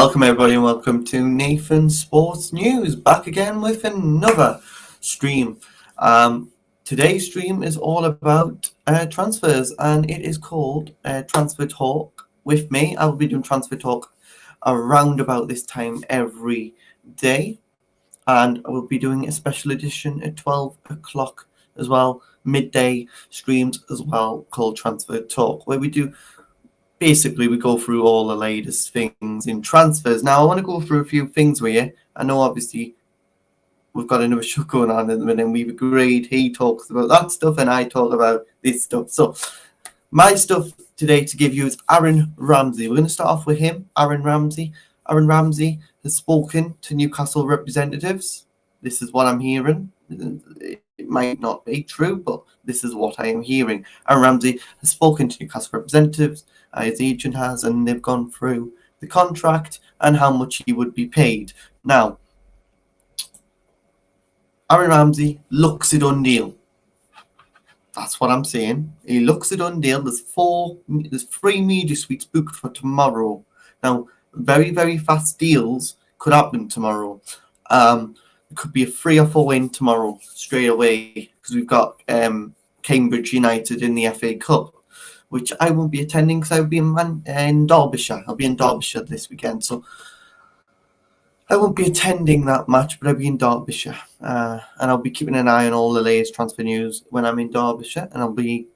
Welcome everybody and welcome to Nathan Sports News, back again with another stream. Today's stream is all about transfers and it is called Transfer Talk with me. I will be doing Transfer Talk around about this time every day, and I will be doing a special edition at 12 o'clock as well, midday streams as well, called Transfer Talk, where we go through all the latest things in transfers. Now, I want to go through a few things with you. I know, obviously, we've got another show going on at the minute, and we've agreed he talks about that stuff and I talk about this stuff. So, my stuff today to give you is Aaron Ramsey. We're going to start off with him, Aaron Ramsey. Aaron Ramsey has spoken to Newcastle representatives. This is what I'm hearing. It might not be true, but this is what I am hearing. Aaron Ramsey has spoken to Newcastle representatives, his agent has, and they've gone through the contract and how much he would be paid. Now, Aaron Ramsey looks a done deal. That's what I'm saying. He looks a done deal. There's 3 media suites booked for tomorrow. Now, very, very fast deals could happen tomorrow. It could be a 3 or 4 win tomorrow straight away, because we've got Cambridge United in the FA Cup, which I won't be attending because I'll be in Derbyshire. I'll be in Derbyshire this weekend, so I won't be attending that match, but I'll be in Derbyshire. And I'll be keeping an eye on all the latest transfer news when I'm in Derbyshire, and I'll be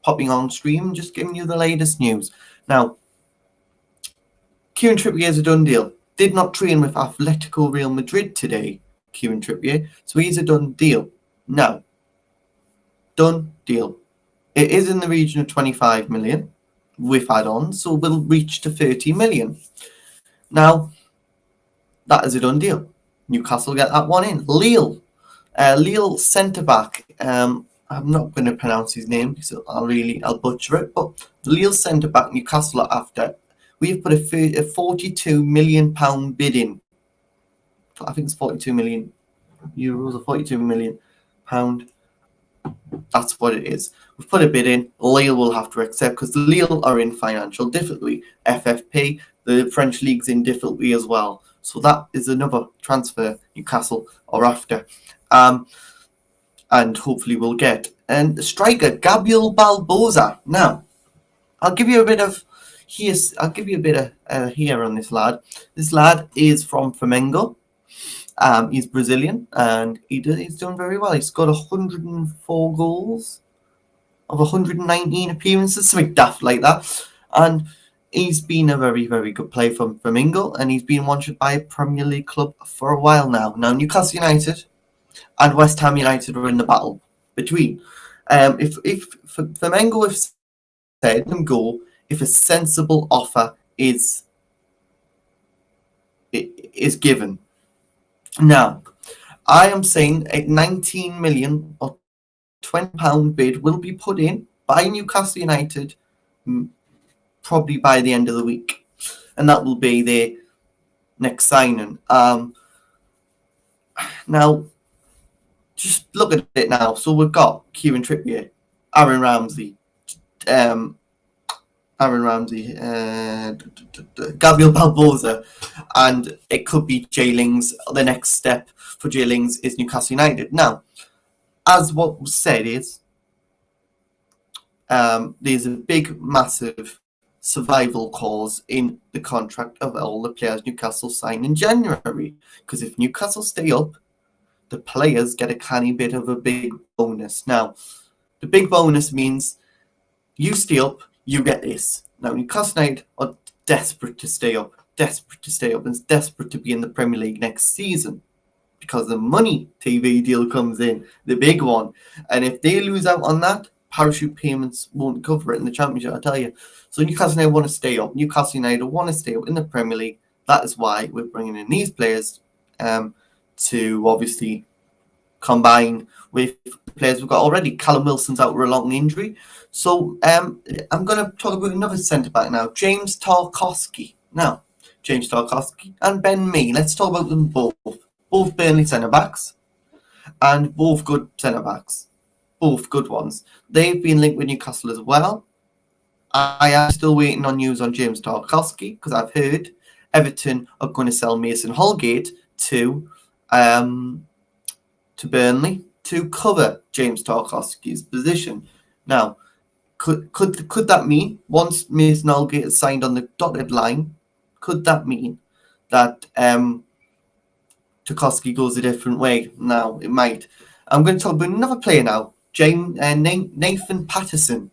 popping on stream and just giving you the latest news. Now, Kieran Trippier is a done deal. Did not train with Atletico Real Madrid today, Kieran Trippier, so he's a done deal. Now, done deal. It is in the region of 25 million with add-ons, so we'll reach to 30 million. Now, that is a done deal. Newcastle get that one in. Lille centre-back. I'm not going to pronounce his name because I'll butcher it, but Lille centre-back Newcastle are after. We've put a 42 million pound bid in. I think it's 42 million euros or 42 million pound. That's what it is. We've put a bid in. Lille will have to accept because Lille are in financial difficulty. FFP, the French league's in difficulty as well. So that is another transfer Newcastle are after. And hopefully we'll get. And the striker, Gabriel Barbosa. Now, I'll give you a bit of here on this lad. This lad is from Flamengo. He's Brazilian, and he's done very well. He's got 104 goals of 119 appearances, something daft like that. And he's been a very, very good player from Flamengo, and he's been wanted by a Premier League club for a while now. Now, Newcastle United and West Ham United are in the battle between. If Flamengo have said them go, if a sensible offer is given. Now, I am saying a 19 million or £20 bid will be put in by Newcastle United probably by the end of the week. And that will be their next signing. Now, just look at it now. So we've got Kieran Trippier, Aaron Ramsey, Gabriel Barbosa, and it could be Jay Lings. The next step for Jay Lings is Newcastle United. Now, as what was said is, there's a big, massive survival clause in the contract of all the players Newcastle sign in January. Because if Newcastle stay up, the players get a canny bit of a big bonus. Now, the big bonus means you stay up, you get this. Now, Newcastle United are desperate to stay up, and desperate to be in the Premier League next season because the money TV deal comes in, the big one. And if they lose out on that, parachute payments won't cover it in the Championship, I tell you. So Newcastle United want to stay up. Newcastle United want to stay up in the Premier League. That is why we're bringing in these players to obviously combine with the players we've got already. Callum Wilson's out with a long injury. So I'm going to talk about another centre-back now, James Tarkowski. Now, James Tarkowski and Ben Mee. Let's talk about them both. Both Burnley centre-backs and both good centre-backs. Both good ones. They've been linked with Newcastle as well. I am still waiting on news on James Tarkowski because I've heard Everton are going to sell Mason Holgate to Burnley to cover James Tarkowski's position. Now, could that mean once Mason Holgate is signed on the dotted line, could that mean that Tarkowski goes a different way? Now, it might. I'm going to talk about another player now. Nathan Patterson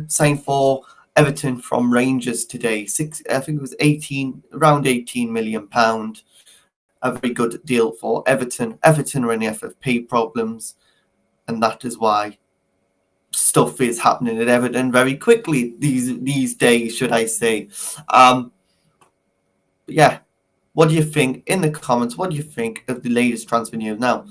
signed for Everton from Rangers today. I think it was around £18 million. A very good deal for Everton. Everton are in the FFP problems, and that is why stuff is happening at Everton very quickly these days, should I say. Yeah, what do you think in the comments? What do you think of the latest transfer news? Now,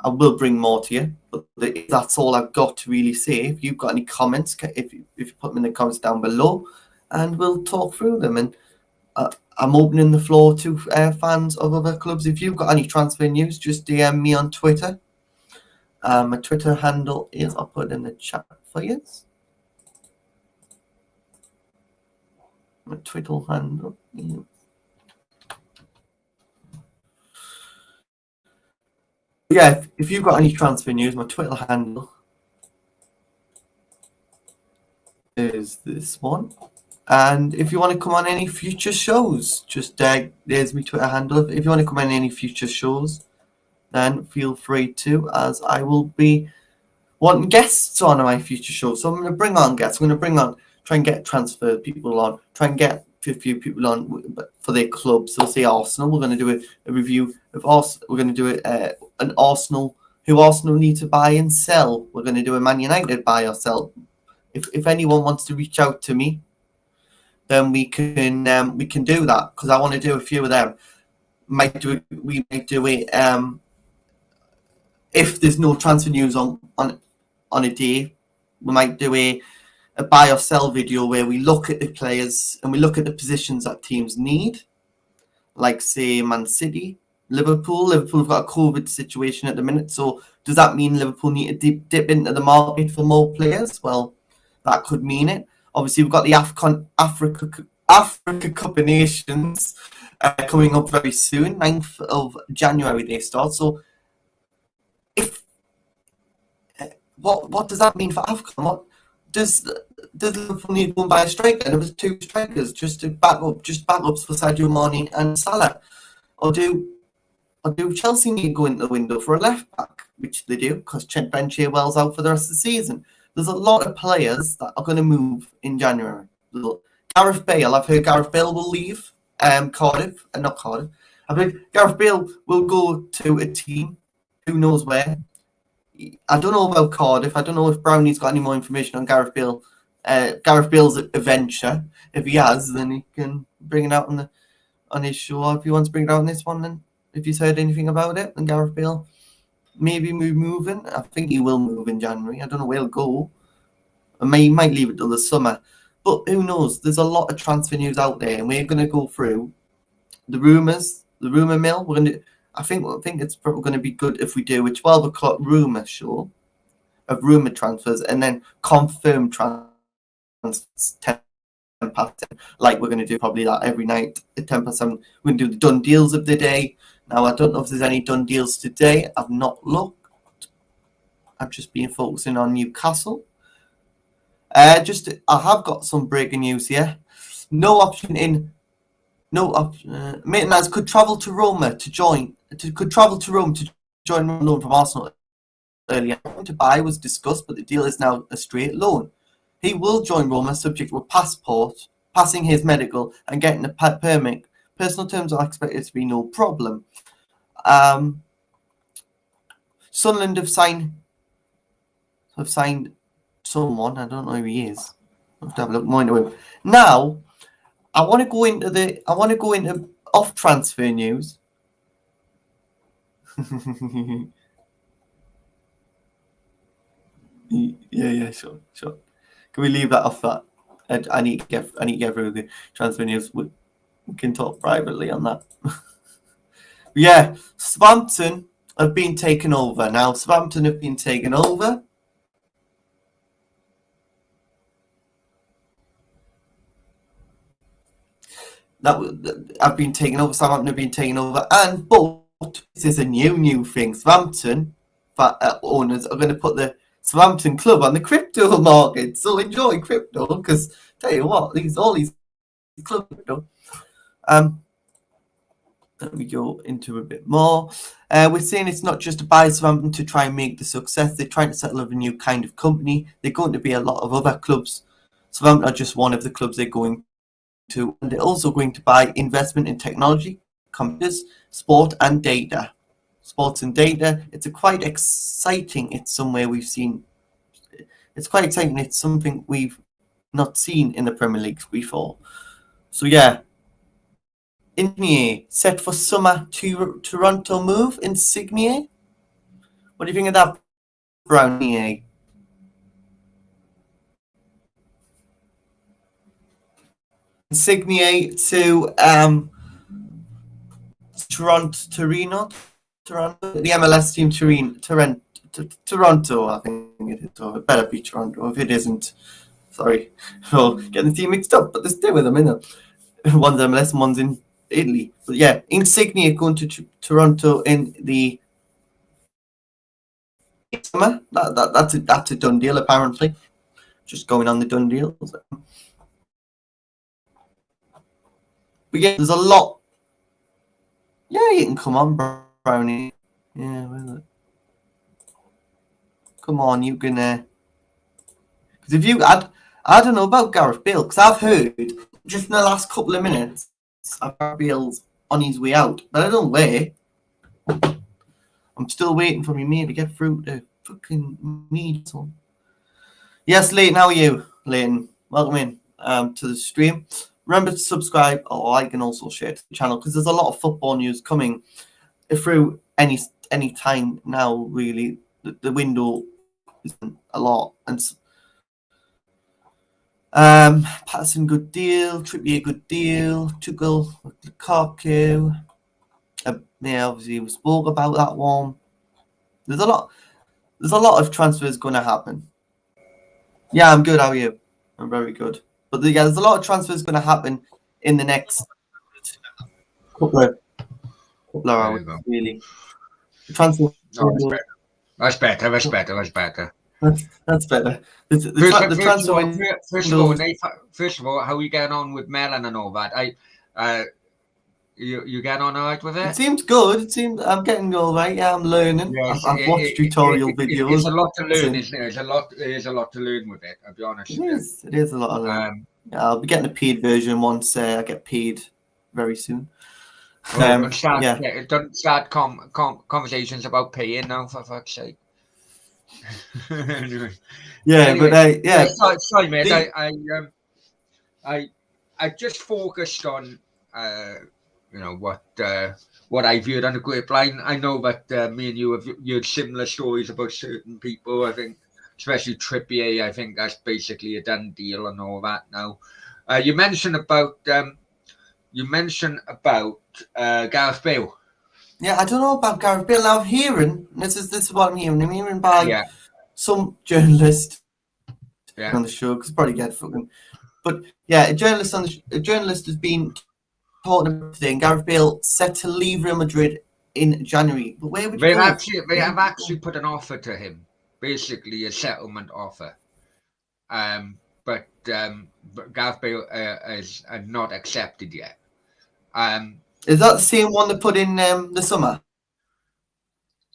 I will bring more to you, but that's all I've got to really say. If you've got any comments, if you put them in the comments down below, and we'll talk through them. And I'm opening the floor to fans of other clubs. If you've got any transfer news, just DM me on Twitter. My Twitter handle is, I'll put it in the chat for you. My Twitter handle is... Yeah, if you've got any transfer news, my Twitter handle is this one. And if you want to come on any future shows, just there's my Twitter handle. If you want to come on any future shows, then feel free to, as I will be wanting guests on my future shows. So I'm going to bring on guests. I'm going to try and get transfer people on, try and get a few people on for their clubs. So say Arsenal, we're going to do a review of Arsenal. We're going to do an Arsenal, who Arsenal need to buy and sell. We're going to do a Man United buy or sell. If anyone wants to reach out to me, then we can do that, because I want to do a few of them. We might do it if there's no transfer news on a day. We might do a buy or sell video where we look at the players and we look at the positions that teams need, like say Man City, Liverpool. Liverpool have got a COVID situation at the minute, so does that mean Liverpool need to dip into the market for more players? Well, that could mean it. Obviously, we've got the Africa Cup of Nations coming up very soon. 9th of January they start. So, if what does that mean for AFCON? What does Liverpool need to go and buy a striker? There was 2 strikers just backups for Sadio Mane and Salah, or do Chelsea need to go into the window for a left back, which they do, because Ben Chilwell's out for the rest of the season. There's a lot of players that are going to move in January. Gareth Bale, I've heard Gareth Bale will leave Cardiff, not Cardiff. I've heard Gareth Bale will go to a team, who knows where. I don't know about Cardiff. I don't know if Brownie's got any more information on Gareth Bale. Gareth Bale's adventure. If he has, then he can bring it out on his show. If he wants to bring it out on this one, then if he's heard anything about it, then Gareth Bale maybe moving. I think he will move in January. I don't know where he'll go. He might leave it till the summer. But who knows? There's a lot of transfer news out there, and we're going to go through the rumours, the rumour mill. I think it's probably going to be good if we do a 12 o'clock rumour show of rumour transfers and then confirmed transfers 10 past 10. Like we're going to do probably that every night at 10 past 7. We're going to do the done deals of the day. Now, I don't know if there's any done deals today. I've not looked. I've just been focusing on Newcastle. I have got some breaking news here. Maitland could travel to Rome to join on loan from Arsenal earlier. To buy was discussed, but the deal is now a straight loan. He will join Roma subject to a passport, passing his medical, and getting a permit. Personal terms are expected to be no problem. Sunderland have signed someone. I don't know who he is. I'll have to have a look more into him. Now, I want to go into off transfer news. yeah, sure. Can we leave that off that? I need to get through the transfer news. We can talk privately on that. Yeah, Southampton have been taken over. Now, Southampton have been taken over. have been taken over. Southampton have been taken over, but this is a new thing. Southampton owners are going to put the Southampton club on the crypto market. So enjoy crypto, because tell you what, all these clubs. Let me go into a bit more. We're saying it's not just to buy Southampton to try and make the success. They're trying to settle up a new kind of company. They're going to be a lot of other clubs. Southampton are just one of the clubs they're going to. And they're also going to buy investment in technology, computers, sport and data. Sports and data. It's quite exciting. It's somewhere we've seen. It's quite exciting. It's something we've not seen in the Premier League before. So yeah. Insigne set for summer to Toronto move. Insigne, what do you think of that, Brownie? Insigne to Toronto, the MLS team Toronto. I think it is. So it better be Toronto. If it isn't, sorry, well, getting the team mixed up. But there's two of them, isn't there? One's MLS, one's in Italy. But yeah, Insigne going to Toronto in the summer. That's a done deal, apparently. Just going on the done deal. But yeah, there's a lot. Yeah, you can come on, Brownie. Yeah, well, come on, you can. Because if you I don't know about Gareth Bale, because I've heard just in the last couple of minutes, Gareth Bale's on his way out, but I don't know where. I'm still waiting for me mate to get through the fucking media. Yes, Leighton, how are you, Leighton? Welcome in to the stream. Remember to subscribe or like and also share to the channel, because there's a lot of football news coming through any time now. Really, the window isn't a lot, and Patterson good deal, Trippier good deal, Tuchel, Lukaku. Yeah, obviously we spoke about that one. There's a lot of transfers going to happen. Yeah, I'm good. How are you? I'm very good. But yeah, there's a lot of transfers going to happen in the next couple of hours. Really, the transfer. No, that's better. That's better. That's better. First of all, how are you getting on with Melon and all that? You getting on all right with it? It seems good. It seems I'm getting all right. Yeah, I'm learning. Yes, I've watched tutorial videos. There's a lot to learn, isn't there? There's a lot to learn with it. I'll be honest. It is a lot to learn. Yeah, I'll be getting a paid version once I get paid very soon. Don't start conversations about paying now, for fuck's sake. Anyway. Yeah, sorry, mate. I just focused on what I've heard on the grapevine. I know that me and you have heard similar stories about certain people. I think, especially Trippier, I think that's basically a done deal and all that now. You mentioned about Gareth Bale. Yeah, I don't know about Gareth Bale. Now I'm hearing this is what I'm hearing. I'm hearing by some journalist on the show, because probably get fucking. But yeah, a journalist has been talking about today, and Gareth Bale set to leave Real Madrid in January. But where would you go? They have actually put an offer to him, basically a settlement offer. But Gareth Bale has not accepted yet. Is that the same one they put in the summer?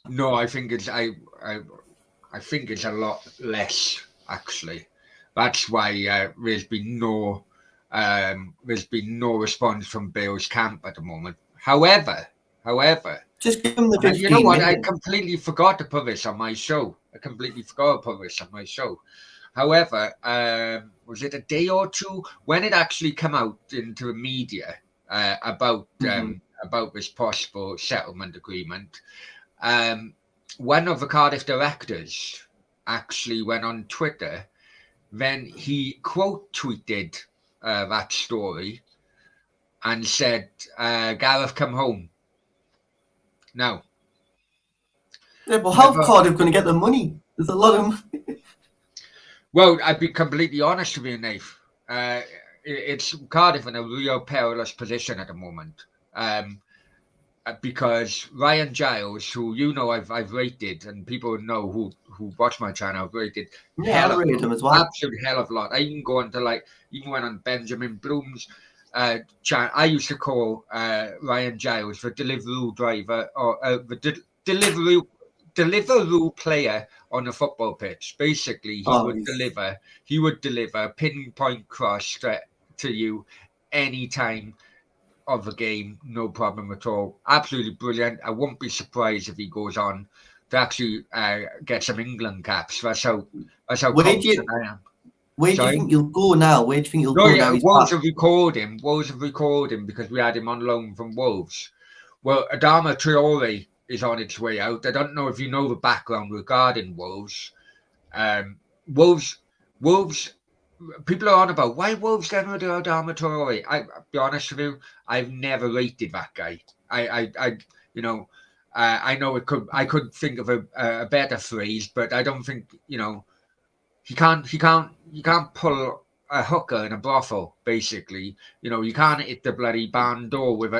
No, I think it's I think it's a lot less, actually. That's why there's been no response from Bale's camp at the moment. However, just give him the 15 you know what? minutes. I completely forgot to put this on my show. However, was it a day or two when it actually came out into the media about this possible settlement agreement? One of the Cardiff directors actually went on Twitter. Then he quote tweeted that story and said, "Gareth, come home." Now, yeah, but how Cardiff going to get the money? There's a lot of money. Well, I'd be completely honest with you, Nath. it's Cardiff in a real perilous position at the moment. Because Ryan Giles, who I've rated, and people know who watch my channel, I've rated Yeah, I rated him as well. absolute hell of a lot. I even go into even went on Benjamin Bloom's channel. I used to call Ryan Giles the Deliveroo driver, or the Deliveroo player on a football pitch. Basically, he would deliver a pinpoint cross straight to you anytime of the game, no problem at all. Absolutely brilliant. I won't be surprised if he goes on to actually get some England caps. That's how confident I am. Where do you think he'll go now? Where do you think he'll go now? Wolves have recalled him. Because we had him on loan from Wolves. Well, Adama Traore is on its way out. I don't know if you know the background regarding Wolves. Wolves. People are on about why Wolves getting rid of Adama Traore. I'll be honest with you, I've never rated that guy. I know I could think of a better phrase, but I don't think he can't pull a hooker in a brothel. Basically, you can't hit the bloody barn door with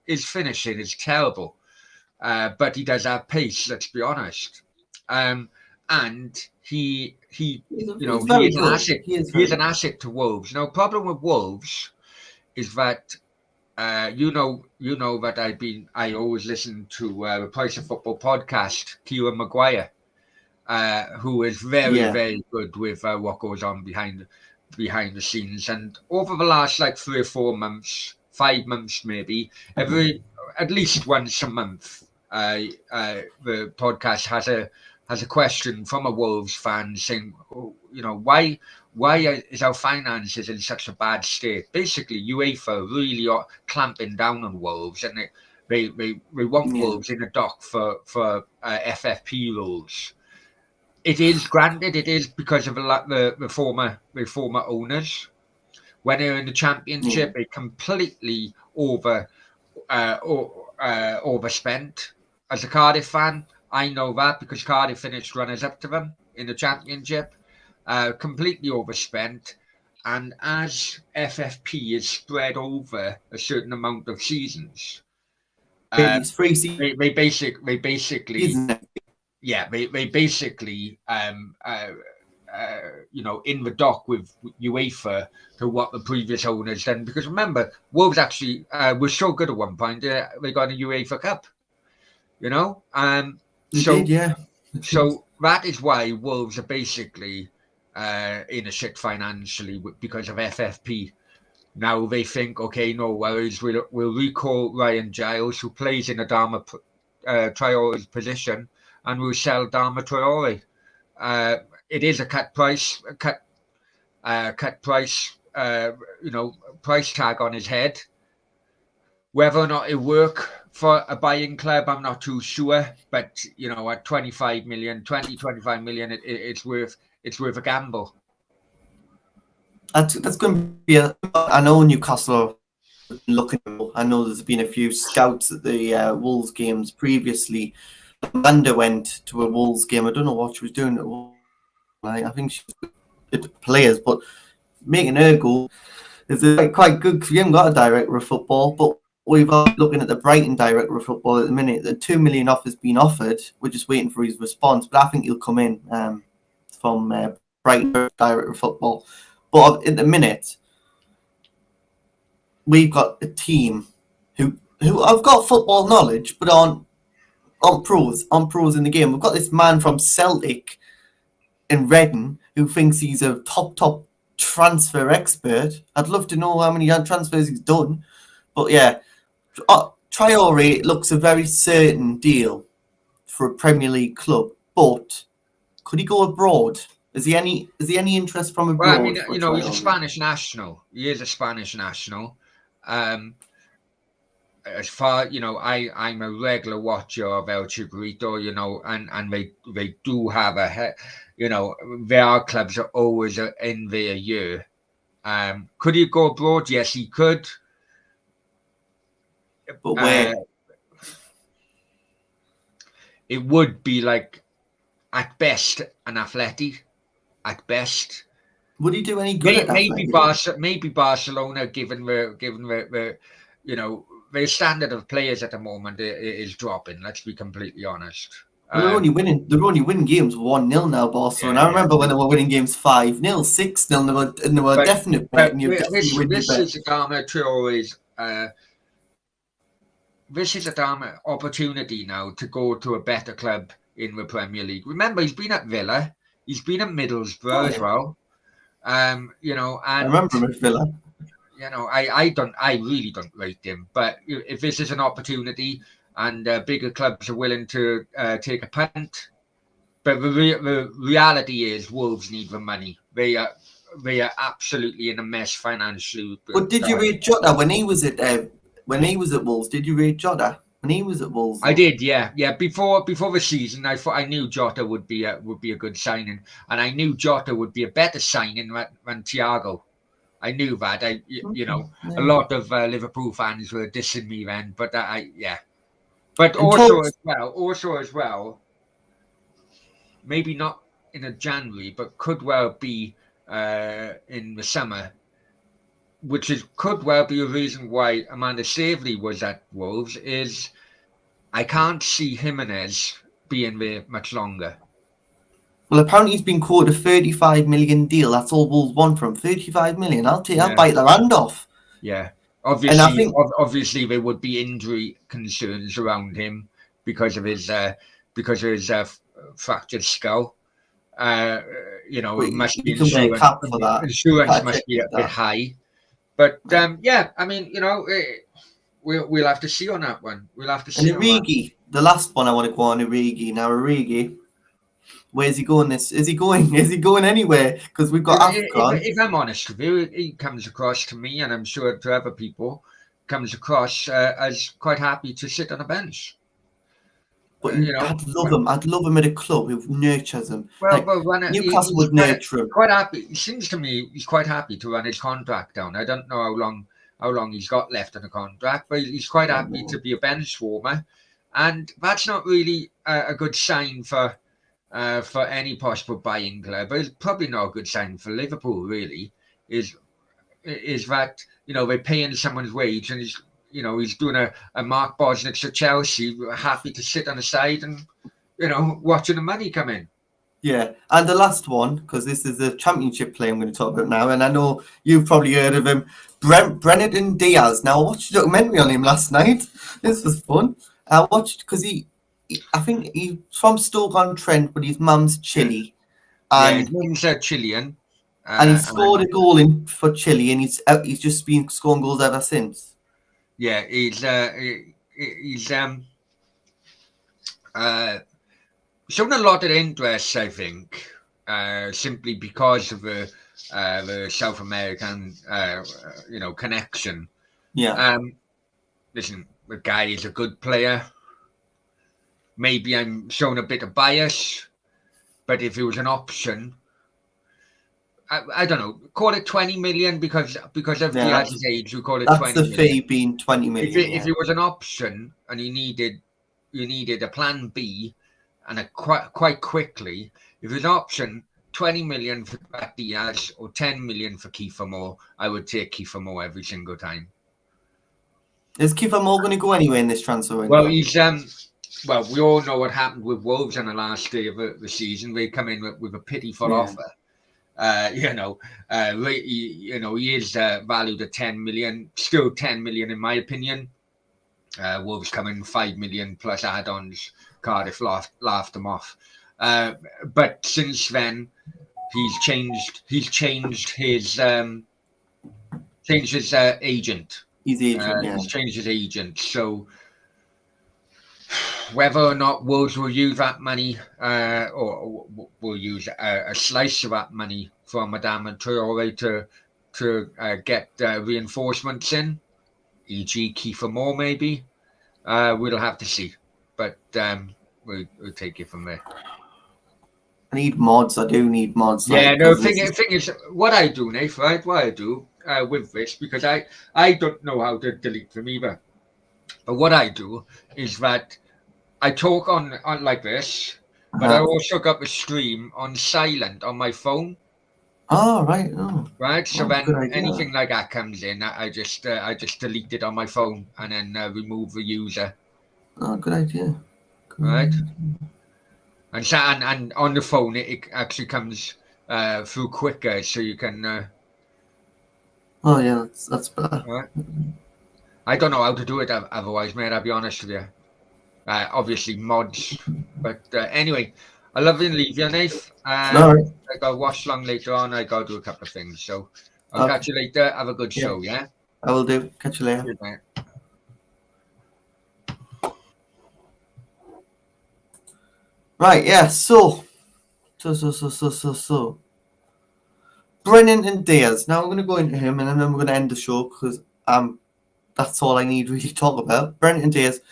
his finishing is terrible, but he does have pace. Let's be honest. And he is an asset. He is an asset to Wolves. Now, problem with Wolves is that you know that I always listen to the Price of Football podcast, Kieran Maguire, who is very good with what goes on behind the scenes. And over the last 3 or 4 months, 5 months maybe, at least once a month, the podcast has a question from a Wolves fan saying, why is our finances in such a bad state? Basically, UEFA really are clamping down on Wolves, and they want Wolves in the dock for FFP rules. It is because of the former owners. When they're in the Championship, they completely overspent. As a Cardiff fan, I know that because Cardiff finished runners-up to them in the Championship, completely overspent. And as FFP is spread over a certain amount of seasons, they basically in the dock with UEFA to what the previous owners done. Because remember, Wolves actually was so good at one point, they got a UEFA Cup. So that is why Wolves are basically in a shit financially because of FFP. Now they think, okay, no worries, we'll recall Ryan Giles, who plays in Adama Traore's position, and we'll sell Adama Traore. It is a cut price, price tag on his head. Whether or not it work for a buying club, I'm not too sure. But at 25 million, it's worth a gamble. That's going to be I know Newcastle are looking. I know there's been a few scouts at the Wolves games previously. Amanda went to a Wolves game. I don't know what she was doing at Wolves. I think she was players, but making her goal is quite good because we haven't got a director of football, but we've looking at the Brighton director of football at the minute. The 2 million offer's been offered. We're just waiting for his response, but I think he'll come in from Brighton director of football. But at the minute, we've got a team who have got football knowledge, but aren't pros in the game. We've got this man from Celtic in Reading who thinks he's a top transfer expert. I'd love to know how many transfers he's done. But yeah, Traore looks a very certain deal for a Premier League club. But could he go abroad? Is he any interest from abroad? Well, I mean, he's a Spanish national. He is a Spanish national. As far I'm a regular watcher of El Chicharito, and they do have their clubs are always in their year. Could he go abroad? Yes, he could. But where? It would be at best an Athletic, at best. Would he do any good at that? Maybe Barcelona, given the their standard of players at the moment is dropping. Let's be completely honest. Well, they're only winning games 1-0 now, Barcelona. I remember when they were winning games 5-0, 6-0, and they were definite. But this is Adama Traore's. This is Adama opportunity now to go to a better club in the Premier League. Remember, he's been at Villa, he's been at Middlesbrough as well. And I remember him at Villa. I really don't rate him. But if this is an opportunity and bigger clubs are willing to take a punt, but the reality is Wolves need the money. They are absolutely in a mess financially. But did you rate Jota when he was at Wolves? Did you rate Jota when he was at Wolves? I did, yeah. Before the season, I knew Jota would be a good signing, and I knew Jota would be a better signing than Thiago. I knew that. A lot of Liverpool fans were dissing me then, but But also as well, maybe not in a January, but could well be in the summer, which could well be a reason why Amanda Staveley was at Wolves, is I can't see Jimenez being there much longer. Well, apparently he's been quoted a 35 million deal. That's all Wolves want from 35 million. I'll bite their hand off. Yeah. Obviously, there would be injury concerns around him because of his fractured skull. It must be insurance must be a bit high. But we'll have to see on that one. We'll have to see. And Origi, the last one I want to go on Origi. Now Origi, where's he going? Is he going anywhere? Because we've got AFCON. If I'm honest with you, he comes across to me, and I'm sure to other people, comes across as quite happy to sit on a bench. But I'd love him at a club who nurtures him. Newcastle would nurture him. Quite happy. It seems to me he's quite happy to run his contract down. I don't know how long he's got left on the contract, but he's quite happy to be a bench warmer, and that's not really a good sign for any possible buying club. But it's probably not a good sign for Liverpool. Really, is that they're paying someone's wage and he's doing a Mark Bosnich at Chelsea, happy to sit on the side and, watching the money come in. Yeah, and the last one, because this is a championship player I'm going to talk about now, and I know you've probably heard of him, Brennan Diaz. Now, I watched a documentary on him last night. This was fun. I watched, because I think he's from Stoke-on-Trent, but his mum's Chile. And his mum's Chilean. And he scored a goal for Chile, and he's just been scoring goals ever since. Yeah, he's shown a lot of interest, I think, simply because of the South American, connection. Yeah. Listen, the guy is a good player. Maybe I'm showing a bit of bias, but if it was an option, I don't know. Call it 20 million because of Diaz's age. We call it 20 million. That's the fee being 20 million. If it was an option and you needed a plan B and quite quickly, if it was an option, 20 million for Diaz or 10 million for Kiefer Moore, I would take Kiefer Moore every single time. Is Kiefer Moore going to go anywhere in this transfer window? Well, he's we all know what happened with Wolves on the last day of the season. They come in with a pitiful offer. He is valued at 10 million, still 10 million in my opinion. Wolves come in 5 million plus add-ons. Cardiff laughed them off. But since then, he's changed his agent. He's changed his agent. So whether or not Wolves will use that money or will use a slice of that money from Adama Traore to get reinforcements in, e.g. Kiefer Moore maybe, we'll have to see. But we'll take it from there. I need mods. I do need mods. The thing is, what I do, Nate, right? What I do with this, because I don't know how to delete them either. But what I do is that I talk on like this, but I also got the stream on silent on my phone. Oh, right. Oh, Right, so good then idea. anything like that comes in, I just delete it on my phone and then remove the user. Oh, good idea. Right, and on the phone it actually comes through quicker, so you can. Oh, yeah, that's better. Right. I don't know how to do it otherwise, mate. I'll be honest with you. Obviously mods, but anyway, I love you and leave you, Nath. All right. I got to watch long later on. I got to do a couple of things, so I'll Okay. catch you later. Have a good Yeah. show, yeah. I will do. Catch you later. Good night. Right, yeah, so. Brennan and Diaz. Now I'm going to go into him and then we're going to end the show because that's all I need really to talk about. Brennan and Diaz,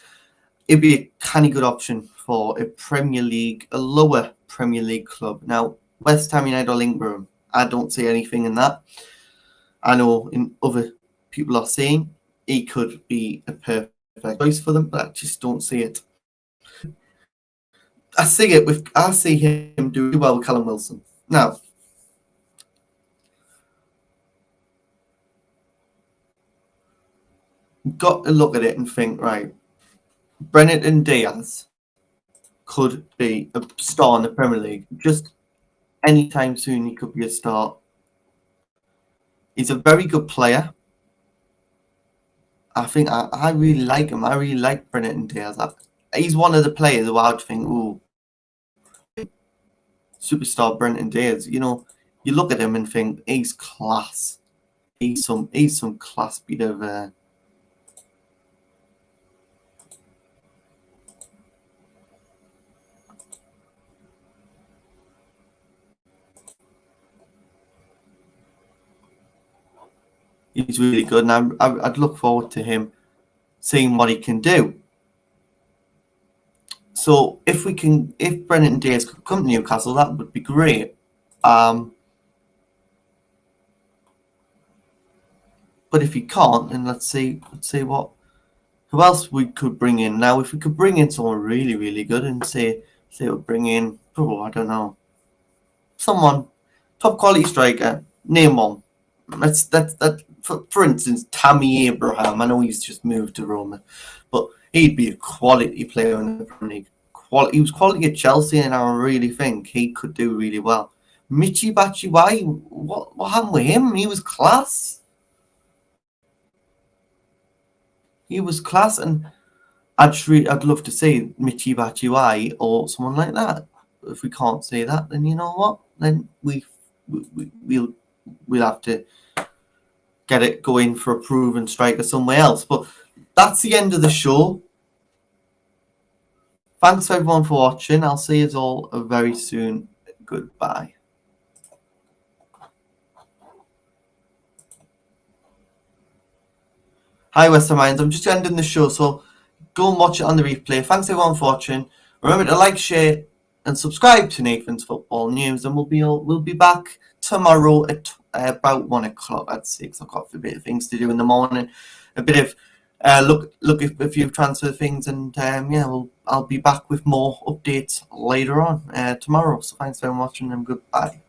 it'd be a canny good option for a Premier League, a lower Premier League club. Now, West Ham United or Lingborough, I don't see anything in that. I know in other people are saying he could be a perfect choice for them, but I just don't see it. I see him do well with Callum Wilson. Now, got to look at it and think, right, Brennan Diaz could be a star in the Premier League. Just anytime soon, he could be a star. He's a very good player. I think I really like him. I really like Brennan Diaz. He's one of the players who I'd think, ooh, superstar Brennan Diaz. You know, you look at him and think he's class. He's some class bit of. He's really good, and I'd look forward to him seeing what he can do. So if Brennan Diaz could come to Newcastle, that would be great. But if he can't, then let's see who else we could bring in. Now, if we could bring in someone really, really good and say we'll bring in, I don't know, someone top quality striker, name one. For instance, Tammy Abraham. I know he's just moved to Roma, but he'd be a quality player in the Premier League. He was quality at Chelsea, and I really think he could do really well. Michy Batshuayi, what happened with him? He was class. He was class, and I'd love to see Michy Batshuayi or someone like that. If we can't say that, then you know what? Then we'll have to get it going for a proven striker somewhere else. But that's the end of the show. Thanks everyone for watching. I'll see you all very soon. Goodbye. Hi, West Ham Lions. I'm just ending the show, so go and watch it on the replay. Thanks everyone for watching. Remember to like, share, and subscribe to Nathan's Football News, and we'll be back tomorrow at about 1 o'clock. I'd say, because I've got a bit of things to do in the morning, a bit of look at a few transfer things, and I'll be back with more updates later on tomorrow. So thanks for watching, and goodbye.